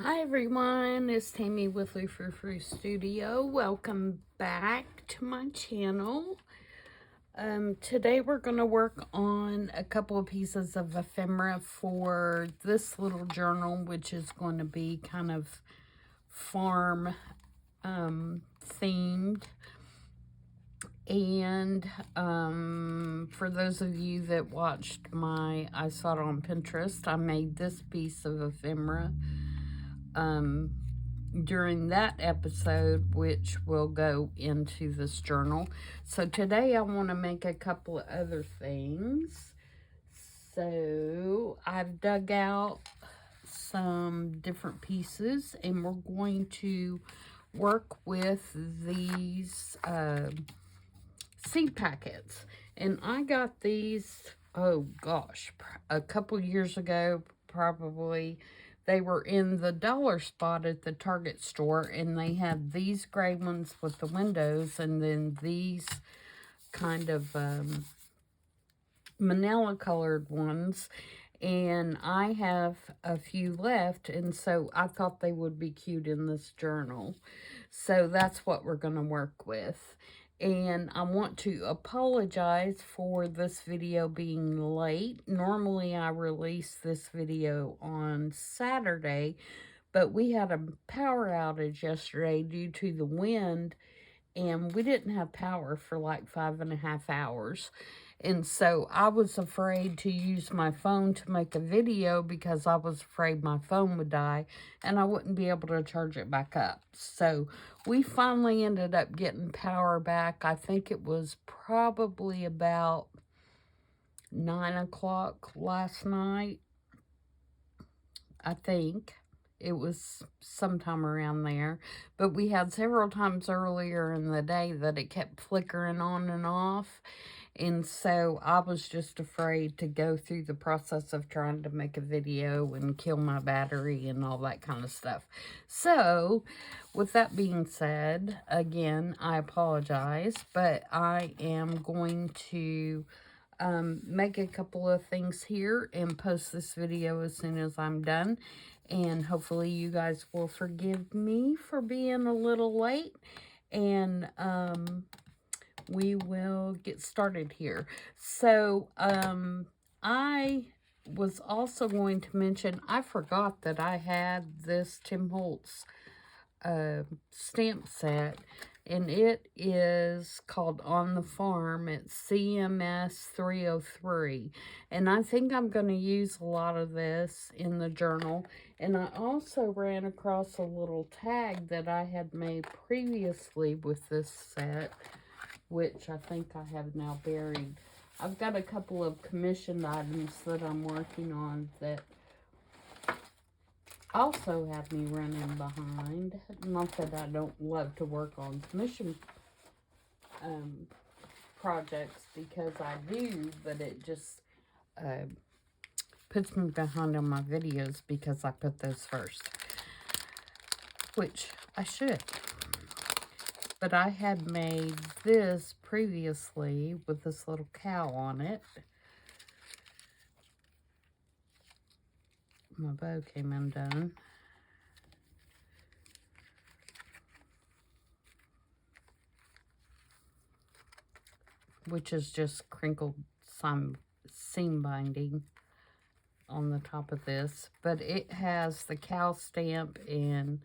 Hi everyone, it's Tammy with the Frou-frou Studio. Welcome back to my channel. Today we're going to work on a couple of pieces of ephemera for this little journal, which is going to be kind of farm themed. And for those of you that watched I saw it on Pinterest, I made this piece of ephemera during that episode, which will go into this journal. So today I want to make a couple of other things. So I've dug out some different pieces and we're going to work with these seed packets. And I got these, oh gosh, a couple years ago probably. They were in the dollar spot at the Target store, and they had these gray ones with the windows, and then these kind of manila colored ones. And I have a few left, and so I thought they would be cute in this journal. So that's what we're going to work with. And I want to apologize for this video being late. Normally I release this video on Saturday, but we had a power outage yesterday due to the wind, and we didn't have power for like 5.5 hours. And so I was afraid to use my phone to make a video because I was afraid my phone would die and I wouldn't be able to charge it back up. So we finally ended up getting power back. I think it was probably about 9 o'clock last night. I think it was sometime around there. But we had several times earlier in the day that it kept flickering on and off. And so I was just afraid to go through the process of trying to make a video and kill my battery and all that kind of stuff. So, with that being said, again, I apologize, but I am going to make a couple of things here and post this video as soon as I'm done. And hopefully you guys will forgive me for being a little late. And we will get started here. So, I was also going to mention, I forgot that I had this Tim Holtz stamp set, and it is called On the Farm. It's CMS 303, and I think I'm going to use a lot of this in the journal. And I also ran across a little tag that I had made previously with this set, which I think I have now buried. I've got a couple of commissioned items that I'm working on that also have me running behind. Not that I don't love to work on commission projects, because I do, but it just puts me behind on my videos because I put those first, which I should. But I had made this previously with this little cow on it. My bow came undone. Which is just crinkled seam binding on the top of this. But it has the cow stamp and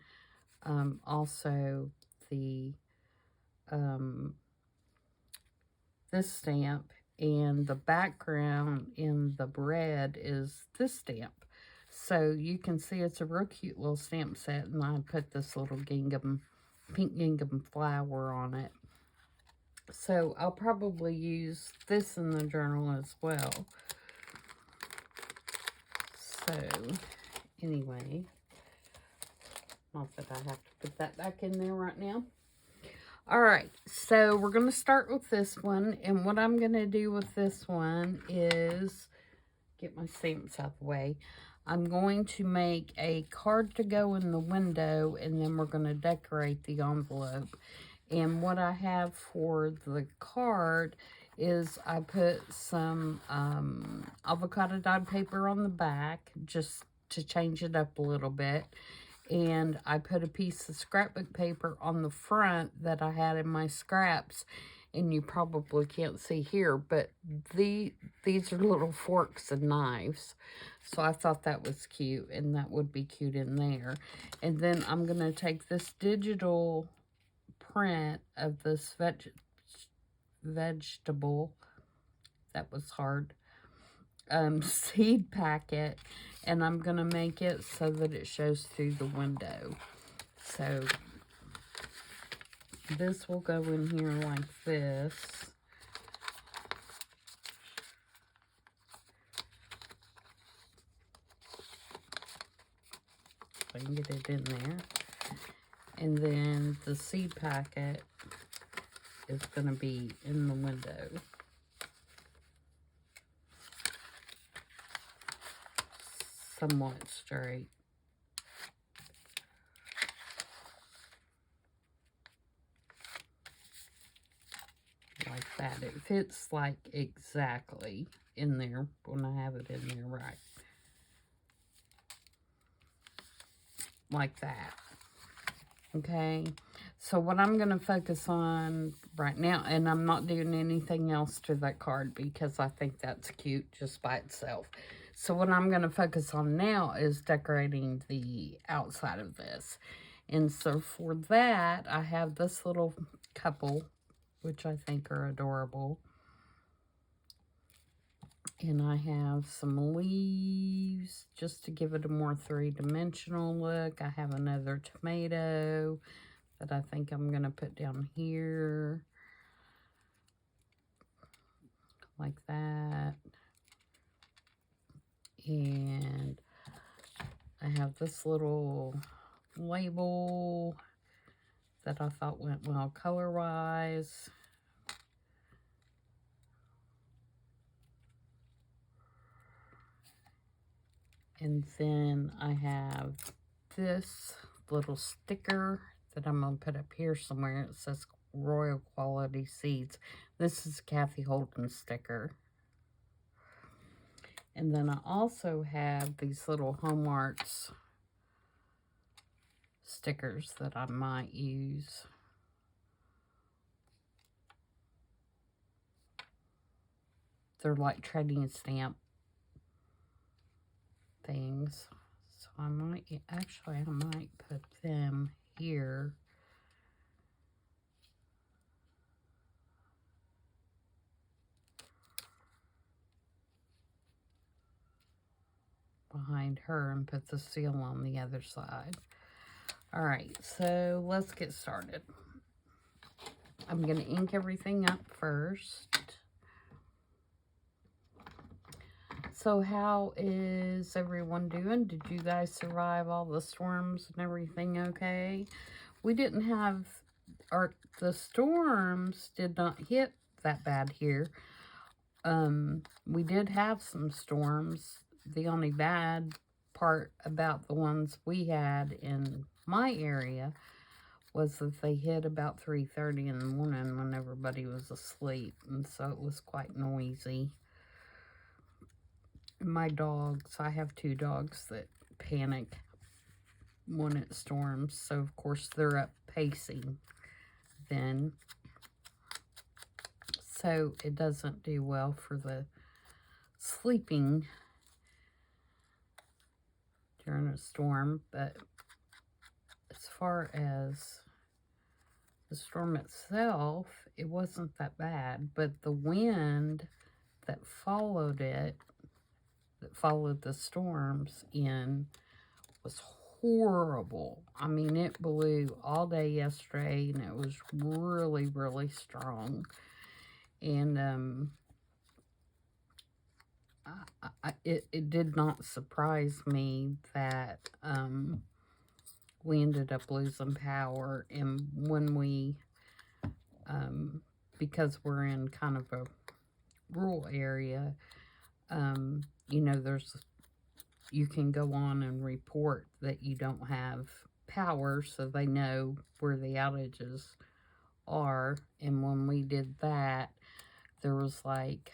also the this stamp, and the background in the red is this stamp. So you can see it's a real cute little stamp set, and I put this little pink gingham flower on it. So I'll probably use this in the journal as well. So anyway, not that I have to put that back in there right now. Alright, so we're going to start with this one, and what I'm going to do with this one is get my stamps out of the way. I'm going to make a card to go in the window, and then we're going to decorate the envelope. And what I have for the card is I put some avocado dyed paper on the back just to change it up a little bit. And I put a piece of scrapbook paper on the front that I had in my scraps. And you probably can't see here, but these are little forks and knives. So I thought that was cute, and that would be cute in there. And then I'm going to take this digital print of this vegetable, that was hard, seed packet, and I'm going to make it so that it shows through the window. So this will go in here like this. I can get it in there. And then the seed packet is going to be in the window. Somewhat straight. Like that. It fits like exactly in there when I have it in there right. Like that. Okay. So what I'm going to focus on right now, and I'm not doing anything else to that card because I think that's cute just by itself. So what I'm going to focus on now is decorating the outside of this. And so for that, I have this little couple, which I think are adorable. And I have some leaves just to give it a more three-dimensional look. I have another tomato that I think I'm going to put down here. Like that. And I have this little label that I thought went well color-wise. And then I have this little sticker that I'm going to put up here somewhere. It says Royal Quality Seeds. This is Kathy Holden sticker. And then I also have these little Home Arts stickers that I might use. They're like trading stamp things. So I might, actually I might put them here. Behind her and put the seal on the other side. Alright, so let's get started. I'm going to ink everything up first. So how is everyone doing? Did you guys survive all the storms and everything okay? We didn't have, the storms did not hit that bad here. We did have some storms. The only bad part about the ones we had in my area was that they hit about 3:30 in the morning when everybody was asleep, and so it was quite noisy. My dogs, I have 2 dogs that panic when it storms, so of course they're up pacing then. So it doesn't do well for the sleeping during a storm, but as far as the storm itself, it wasn't that bad, but the wind that followed it, that followed the storms in, was horrible. I mean, it blew all day yesterday, and it was really, really strong. And it did not surprise me that we ended up losing power. And when we, because we're in kind of a rural area, you know, you can go on and report that you don't have power, so they know where the outages are. And when we did that, there was like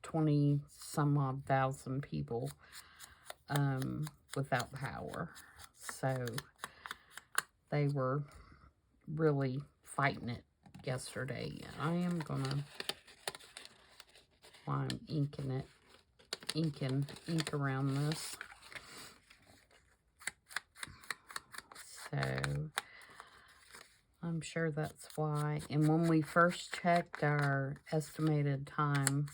20 some odd thousand people without power. So they were really fighting it yesterday. I am gonna, while I'm inking it, ink around this. So I'm sure that's why. And when we first checked our estimated time,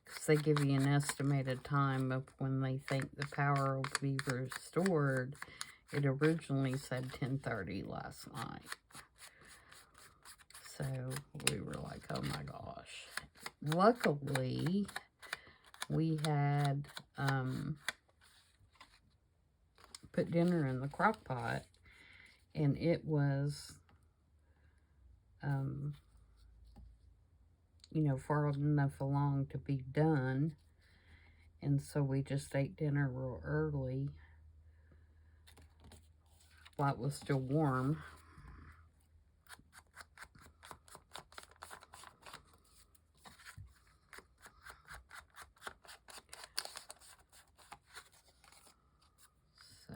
because they give you an estimated time of when they think the power will be restored, it originally said 10:30 last night. So we were like, oh my gosh. Luckily, we had put dinner in the crock pot, and it was, you know, far enough along to be done. And so we just ate dinner real early while it was still warm. So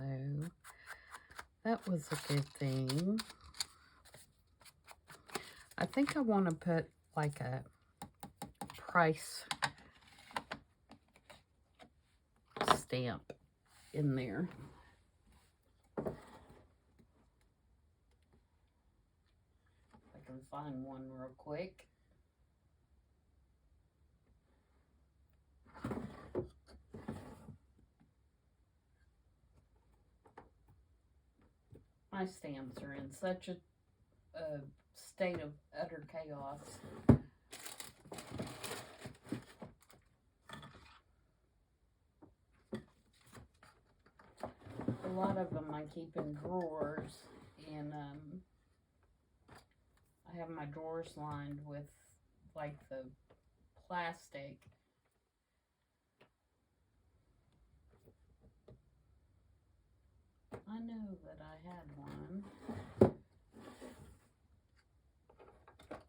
that was a good thing. I think I want to put like a price stamp in there. I can find one real quick. My stamps are in such a state of utter chaos. A lot of them I keep in drawers, and I have my drawers lined with like the plastic. I know that I had one.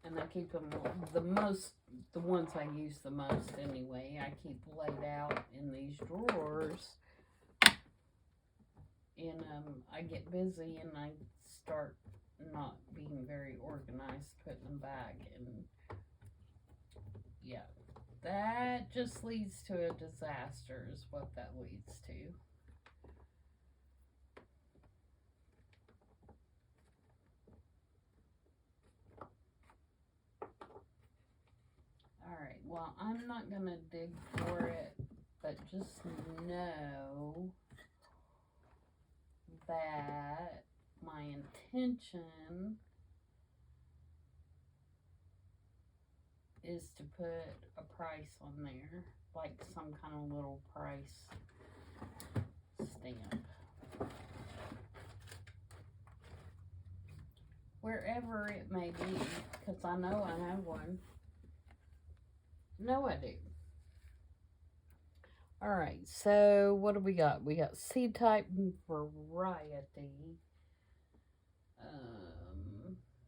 And I keep them, the ones I use the most anyway, I keep laid out in these drawers. And I get busy and I start not being very organized putting them back. And yeah, that just leads to a disaster is what that leads to. Alright, well, I'm not going to dig for it, but just know that my intention is to put a price on there, like some kind of little price stamp. Wherever it may be, because I know I have one. No, I do. Alright, so what do we got? We got seed type variety.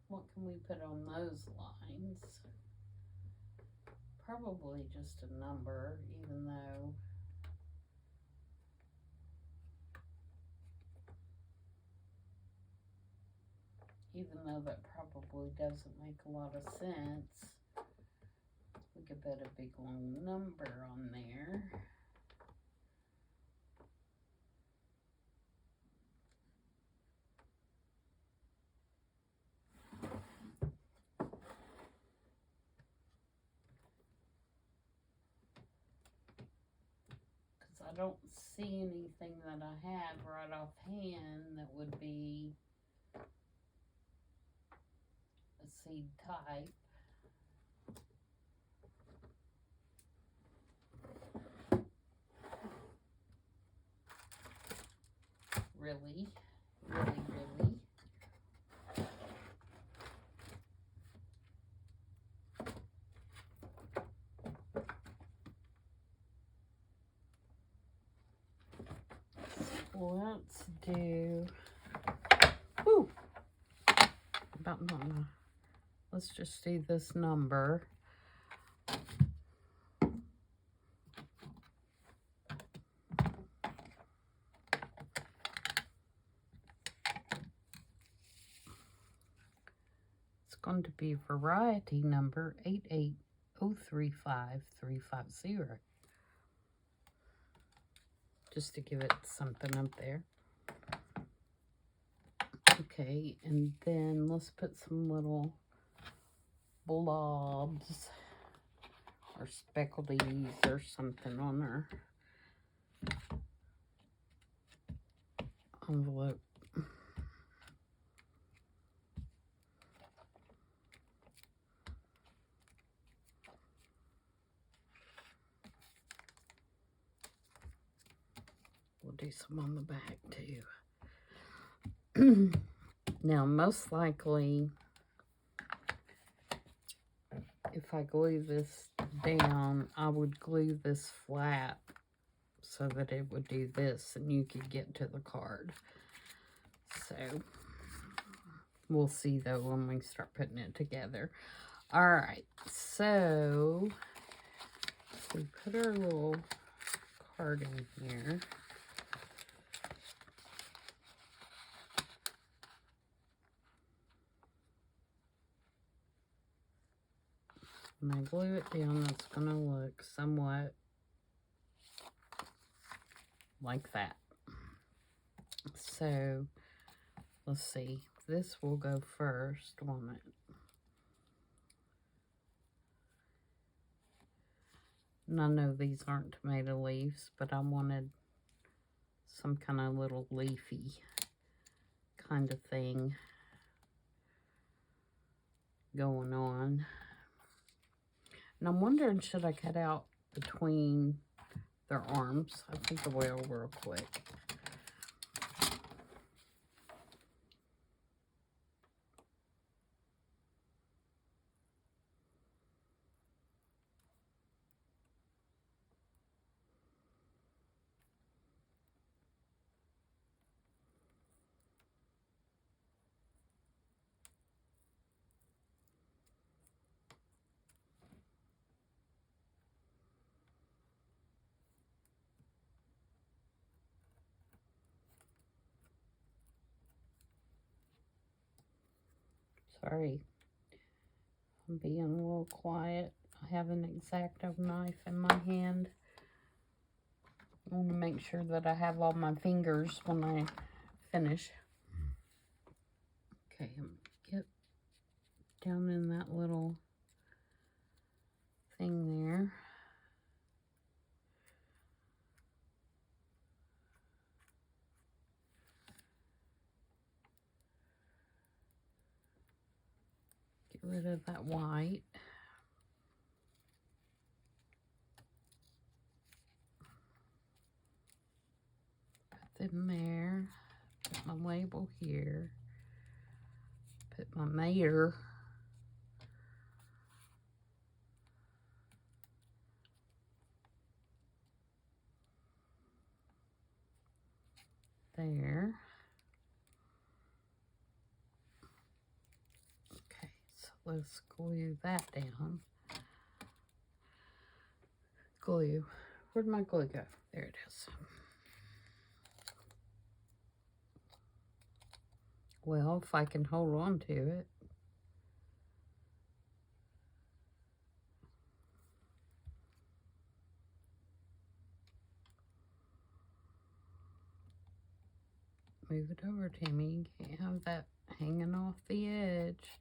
What can we put on those lines? Probably just a number, even though that probably doesn't make a lot of sense. We could put a big long number on there. Because I don't see anything that I have right offhand that would be a seed type. Really. Let's do, let's just do this number. going to be variety number 88035,350. Just to give it something up there. Okay, and then let's put some little blobs or speckledies or something on our envelope. We'll do some on the back too. Now, most likely, if I glue this down, I would glue this flat so that it would do this and you could get to the card. So, we'll see though when we start putting it together. Alright, so we put our little card in here. When I glue it down, it's going to look somewhat like that. So, let's see. This will go first, won't it? And I know these aren't tomato leaves, but I wanted some kind of little leafy kind of thing going on. And I'm wondering, should I cut out between their arms? I think I will real quick. Sorry, I'm being a little quiet. I have an X-Acto knife in my hand. I want to make sure that I have all my fingers when I finish. Okay, I'm going to get down in that little thing there. Get rid of that white. Put them there. Put my label here. Put my mayor. There. Okay, so let's glue that down. Glue. Where'd my glue go? There it is. Well, if I can hold on to it. Move it over, Timmy. You can't have that hanging off the edge.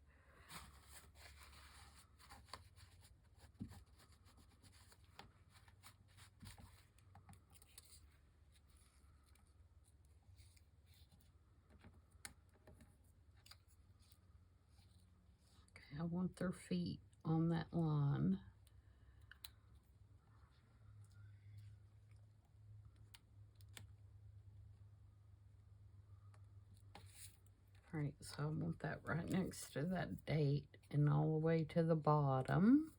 Okay, I want their feet on that line. Alright, so I want that right next to that date and all the way to the bottom.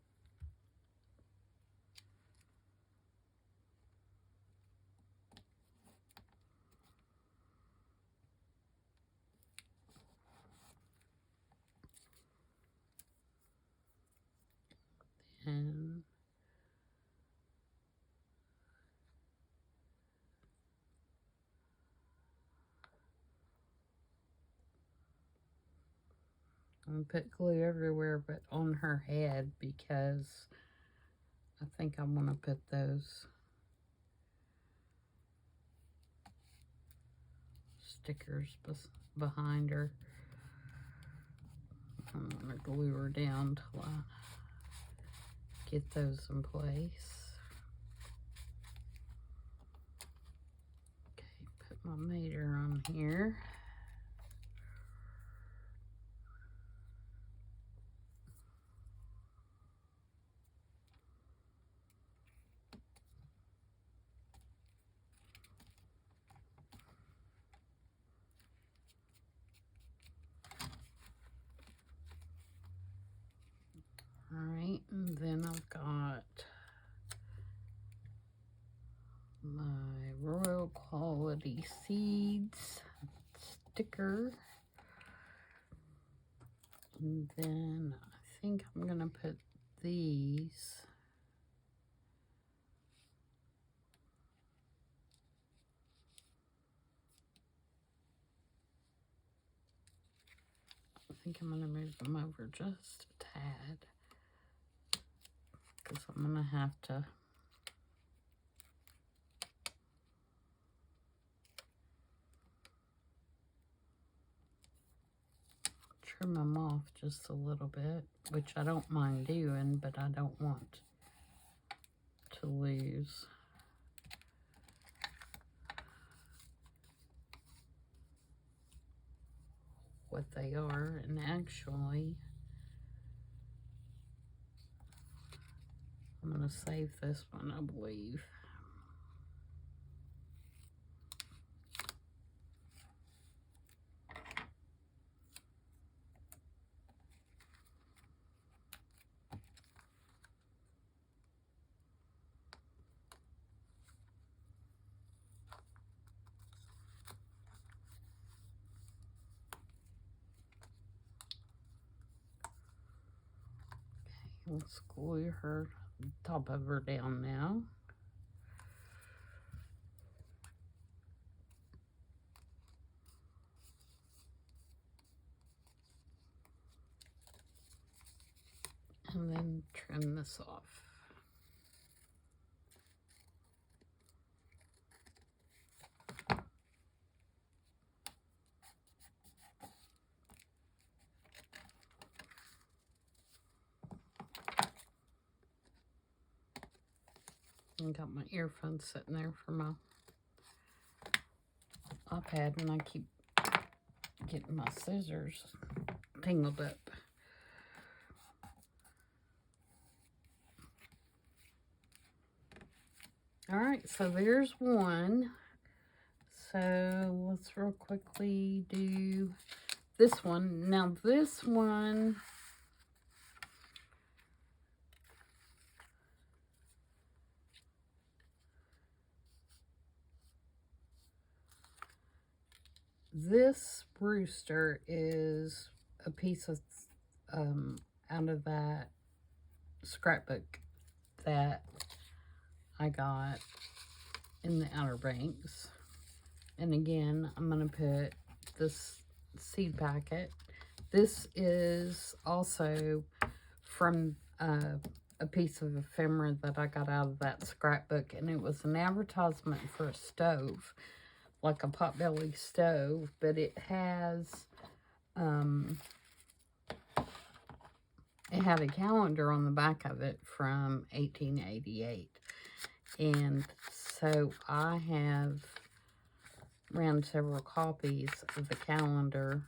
And I'm going to put glue everywhere but on her head because I think I want to put those stickers behind her. I'm going to glue her down till I get those in place. Okay, put my meter on here. Alright, and then I've got my Royal Quality Seeds sticker. And then I think I'm going to put these I think I'm going to move them over just a tad because I'm going to have to trim them off just a little bit, which I don't mind doing, but I don't want to lose what they are. And actually, I'm going to save this one, I believe. Let's glue her top of her down now. And then trim this off. I got my earphones sitting there for my iPad, and I keep getting my scissors tangled up. Alright, so there's one. So let's real quickly do this one. Now this one, this rooster is a piece of out of that scrapbook that I got in the Outer Banks. And again, I'm going to put this seed packet. This is also from a piece of ephemera that I got out of that scrapbook, and it was an advertisement for a stove, like a potbelly stove, but it has it had a calendar on the back of it from 1888. And so I have ran several copies of the calendar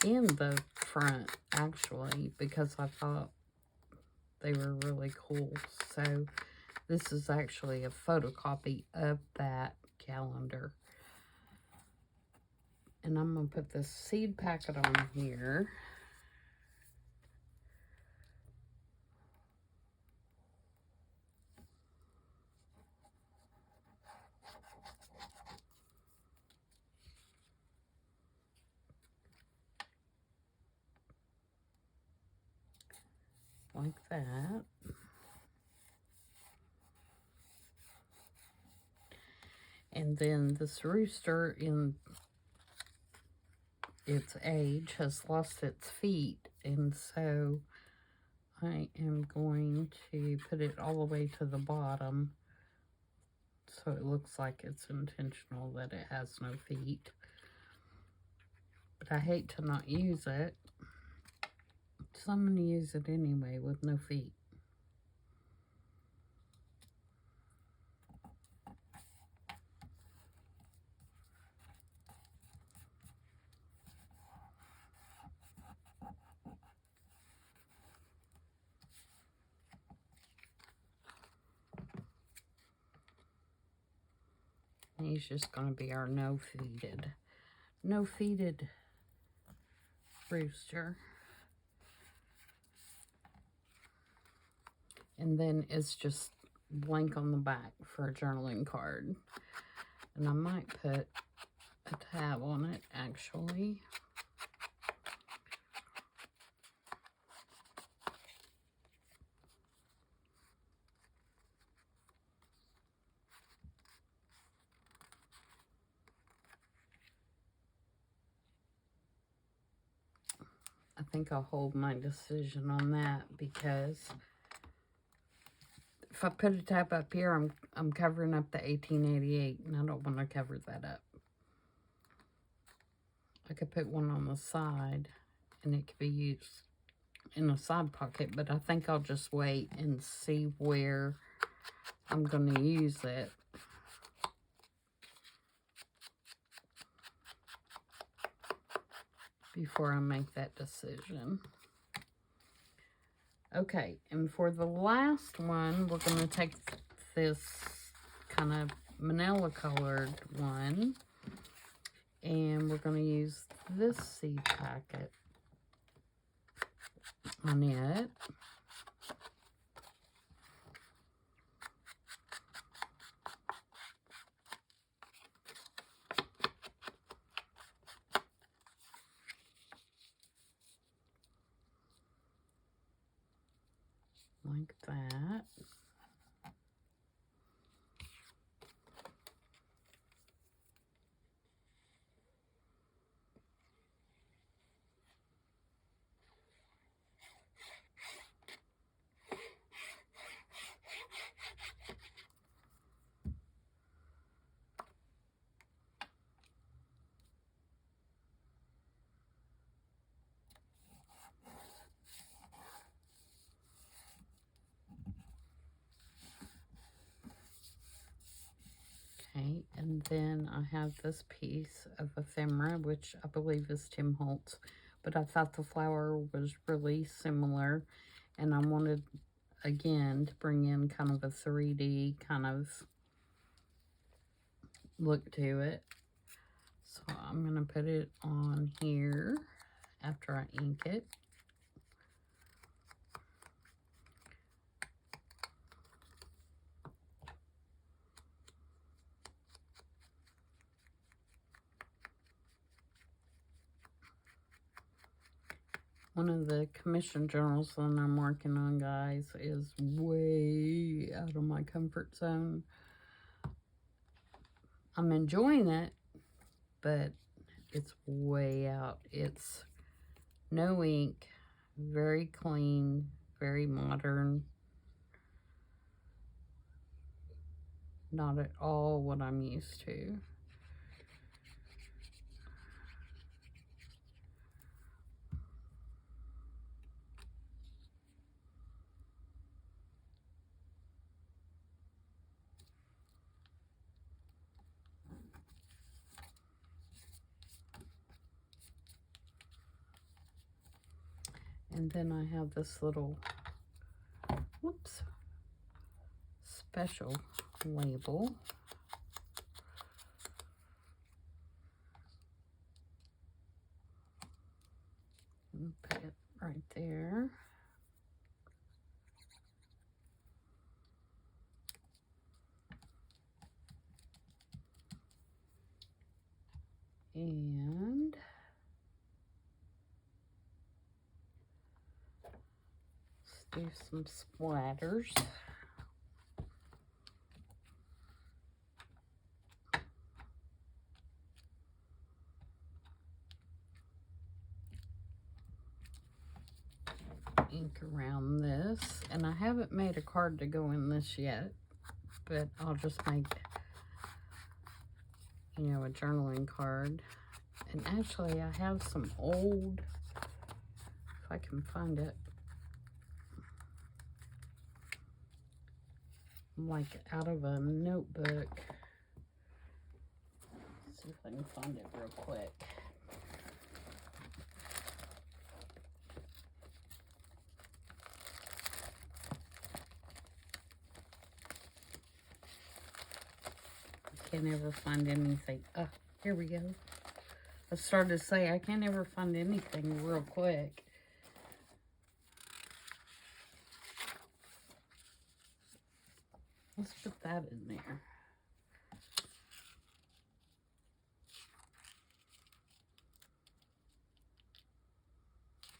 in the front, actually, because I thought they were really cool. So this is actually a photocopy of that calendar. And I'm going to put this seed packet on here. Like that. And then this rooster its age, has lost its feet, and so I am going to put it all the way to the bottom so it looks like it's intentional that it has no feet. But I hate to not use it, so I'm going to use it anyway with no feet. He's just going to be our no-feeted rooster. And then it's just blank on the back for a journaling card. And I might put a tab on it, actually. I think I'll hold my decision on that, because if I put a tab up here, I'm covering up the 1888, and I don't want to cover that up. I could put one on the side, and it could be used in a side pocket, but I think I'll just wait and see where I'm going to use it. Before I make that decision. Okay, and for the last one, we're going to take this kind of manila colored one, and we're going to use this seed packet on it. Like that. Okay, and then I have this piece of ephemera, which I believe is Tim Holtz, but I thought the flower was really similar, and I wanted, again, to bring in kind of a 3D kind of look to it. So I'm going to put it on here after I ink it. One of the commission journals that I'm working on, guys, is way out of my comfort zone. I'm enjoying it, but it's way out. It's no ink, very clean, very modern. Not at all what I'm used to. And then I have this little, whoops, special label. Put it right there. And let's do some splatters. ink around this, and I haven't made a card to go in this yet, but I'll just make, you know, a journaling card. And actually I have some old, if I can find it, like out of a notebook. Let's see if I can find it real quick. I can't ever find anything. Oh, here we go. I started to say I can't ever find anything real quick. Let's put that in there.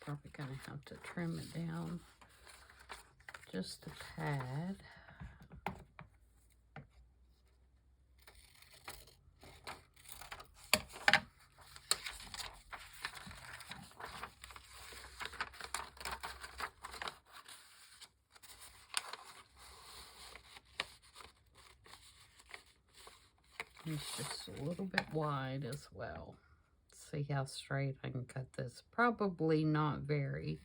Probably gonna have to trim it down just a tad. It's just a little bit wide as well. See how straight I can cut this. Probably not very.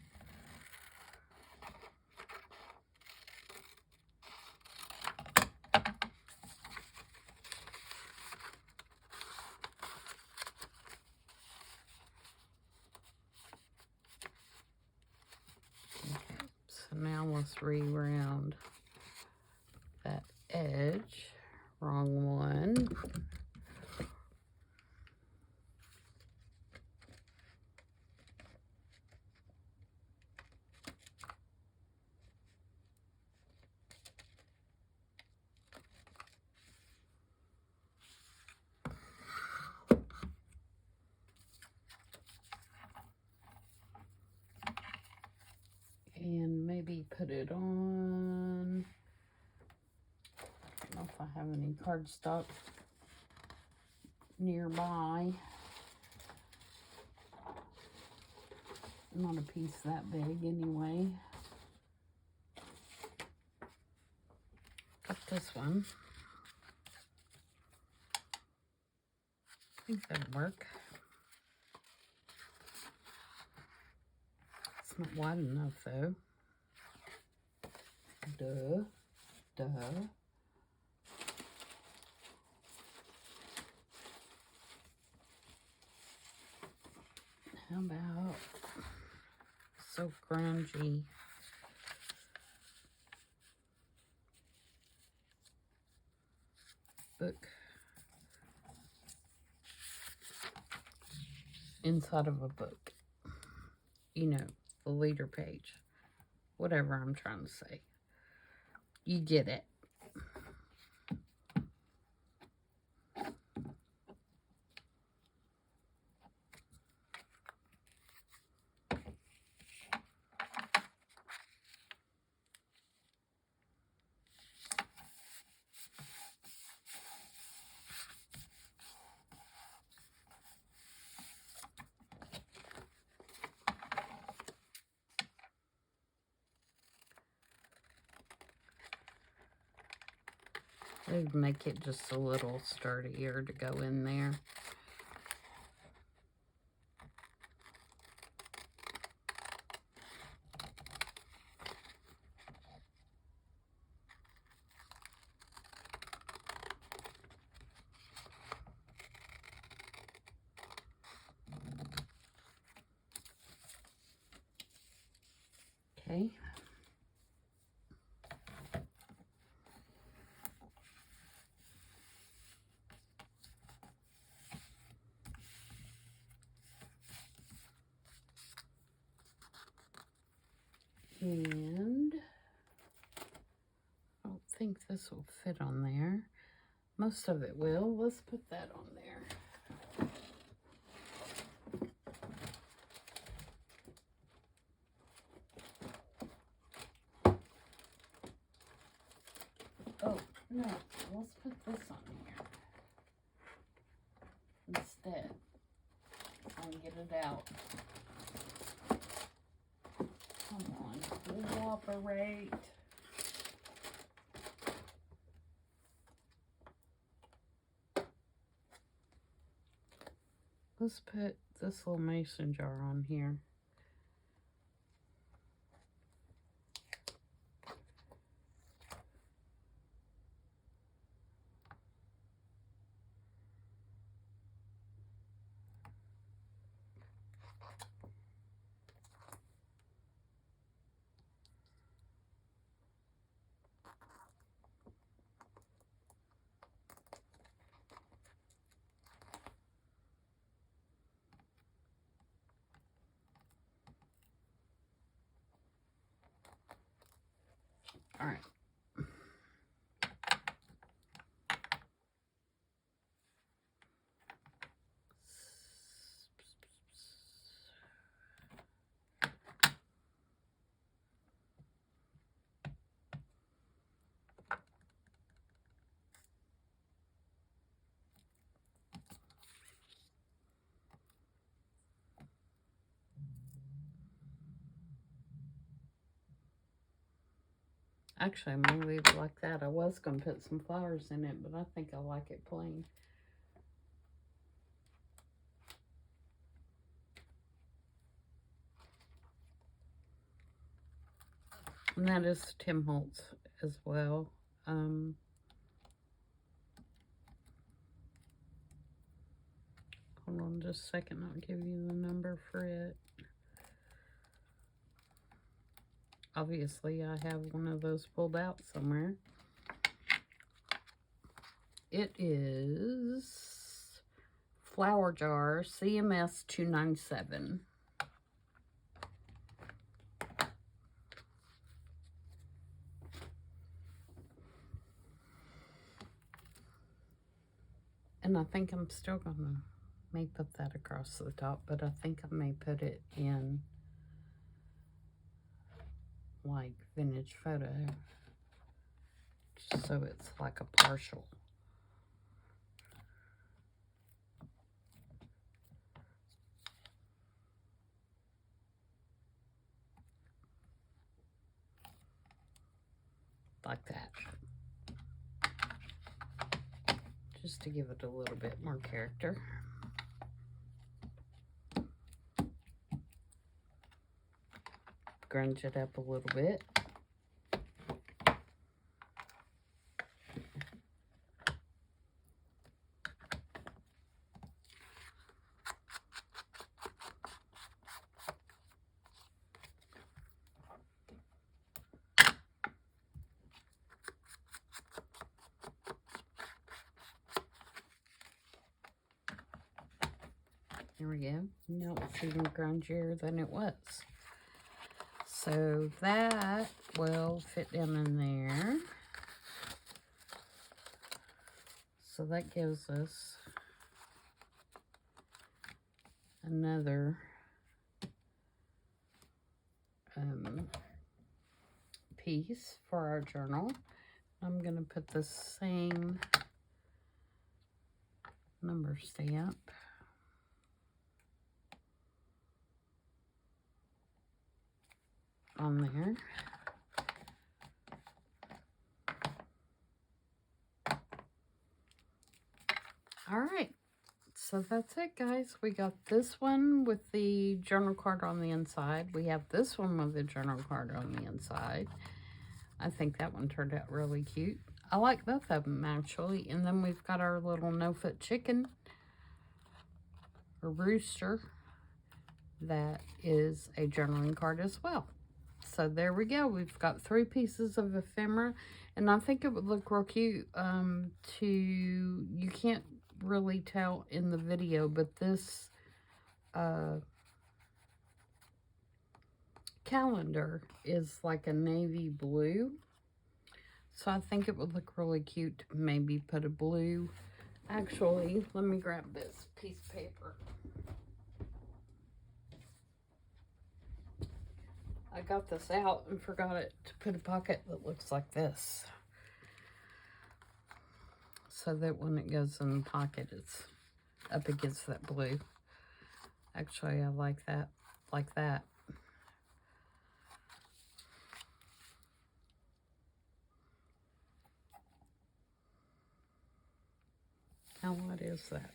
Okay, so now let's re-round that edge. Wrong one. And maybe put it on, I don't know if I have any cardstock nearby. Not a piece that big anyway. Got this one. I think that'll work. It's not wide enough though. Duh. How about, so grungy. Book. Inside of a book. You know, the leader page. Whatever I'm trying to say. You get it. It would make it just a little sturdier to go in there. Okay. And I don't think this will fit on there. Most of it will. Let's put that on there. Oh, no. Let's put this on here instead. I can get it out. Come on. cooperate. Let's put this little mason jar on here. All right. Actually, I'm going to leave it like that. I was going to put some flowers in it, but I think I like it plain. And that is Tim Holtz as well. Hold on just a second. I'll give you the number for it. Obviously, I have one of those pulled out somewhere. It is Flower Jar CMS 297. And I think I'm still gonna may put that across the top, but I think I may put it in like vintage photo, so it's like a partial. Like that. Just to give it a little bit more character. Grunge it up a little bit. There we go. Now it's even grungier than it was. So that will fit down in there. So that gives us another piece for our journal. I'm going to put the same number stamp on there. All right, so that's it, guys. We got this one with the journal card on the inside. We have this one with the journal card on the inside. I think that one turned out really cute. I like both of them, actually. And then we've got our little no-foot chicken, or rooster, that is a journaling card as well. So there we go. We've got 3 pieces of ephemera, and I think it would look real cute. You can't really tell in the video, but this calendar is like a navy blue. So I think it would look really cute to maybe put a blue. Actually, let me grab this piece of paper. I got this out and forgot it to put a pocket that looks like this. So that when it goes in the pocket, it's up against that blue. Actually, I like that, like that. Now, what is that?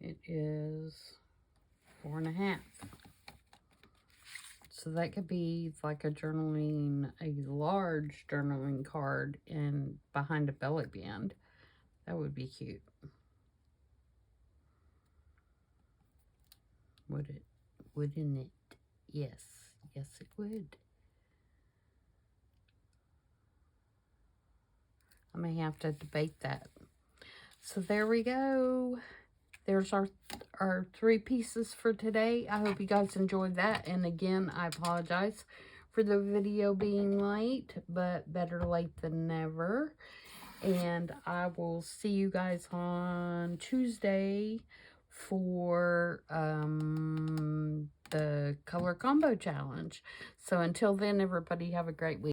It is 4.5. So that could be like a large journaling card in behind a belly band. That would be cute. Would it? Wouldn't it? Yes. Yes, it would. I may have to debate that. So there we go. There's our 3 pieces for today. I hope you guys enjoyed that. And again, I apologize for the video being late, but better late than never. And I will see you guys on Tuesday for the color combo challenge. So until then, everybody have a great week.